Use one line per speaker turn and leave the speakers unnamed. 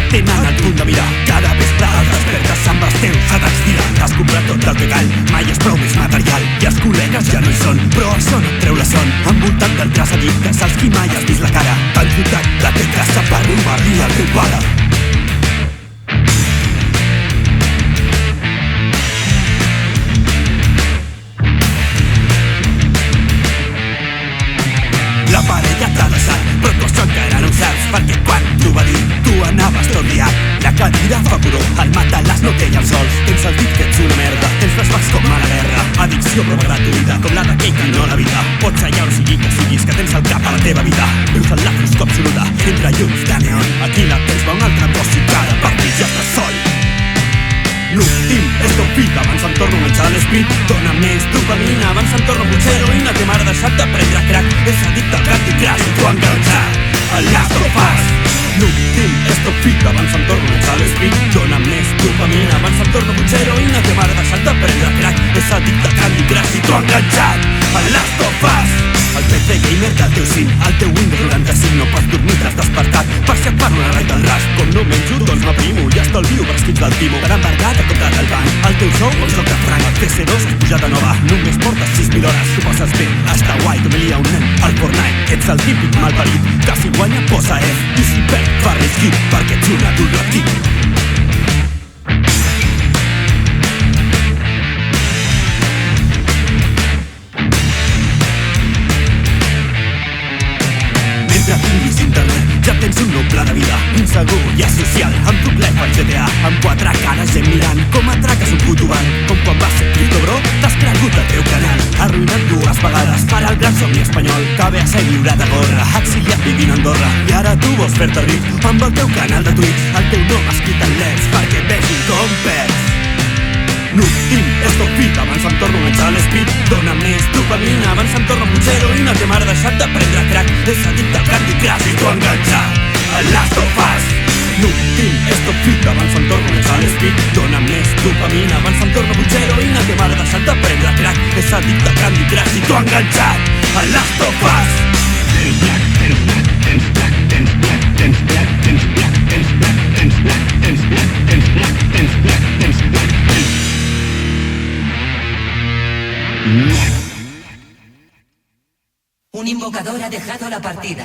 atenen el punt de mirar. Cada vespre et despertes amb els teus atacs d'ira. Has comprat tot el que cal, mai és prou més material. I els col·legues ja no hi són, però això no et treu la son. Envoltat d'altres addictes als qui mai has vist la cara. T'han dotat de té casa per robar-li al teu pare. La parella t'ha deixat, però tu això encara no ho saps, perquè quan t'ho va dir, tu anaves tot liat. La cadira fa pudor, el matalàs no queia als sols. Tens el dit que ets una merda, tens flashbacks com a la guerra. Addicció prova gratuïta, com la d'aquell que no l'evita. Pots allà on sigui que siguis, que tens el cap a la teva vida. Vius en la foscor absoluta, entre llums de neon. Aquí la tens va un altre cos i cada partit ja estàs sol. L'últim és tot fit, abans em torno a menjar l'esprit. Dóna més dopamina, abans em torno a potser heroïna. Que m'ha deixat de prendre crack, és addicte al Candy Crush i t'ho ha enganxat a Last of Us. L'últim és tot fit, abans em torno a menjar l'esprit. Dóna més dopamina, abans em torno a potser heroïna. Que m'ha deixat de prendre crack, és addicte al Candy Crush i t'ho ha enganxat a Last of Us. El PC gamer del teu sim, el teu Windows 95. No pots dormir, t'has despertat per si et parlo una raid del ras. Com no menjo, doncs m'aprimo i estalvio per escrits del timo. T'han embargat a compte del banc, el teu sou o el joc de franc. El PC2 has pujat a nova, només portes 6.000 hores. Tu passes bé, està guai, tu me lia un nen al Fortnite. Ets el típic malparit, que si guanya posa F i si perd fa risquit, perquè ets un adult reptil. Ja tinguis internet, ja tens un nou pla de vida. Insegur i asocial, amb tu ple per GTA. Amb 4 cares gent mirant com atraques un puto banc. Com quan vas ser Crito Bro, t'has cregut el teu canal. Arruïnat 2 vegades per al gran somni espanyol. Que ve a ser lliurat a gorra, exiliat vivint a Andorra. I ara tu vols fer-te ric amb el teu canal de Twitch. El teu nom escrit en leds perquè vegin com perds. L'últim és tot fit, abans em torno a menjar l'esprit. Dóna més dopamina, abans em torno a potser heroïna. Que m'ha deixat de prendre crack, és addicte al Candy Crush i t'ho ha enganxat a Last of Us. L'últim és tot fit, abans em torno a menjar l'esprit. Dóna més dopamina, abans em torno a potser heroïna. Que m'ha deixat de prendre crack, és addicte al Candy Crush i t'ho ha enganxat a Last of Us. Tens black, tens black, tens black, tens black, tens black, tens black, tens black, tens black, tens black, tens black, tens black, tens black.
Un invocador ha dejado la partida.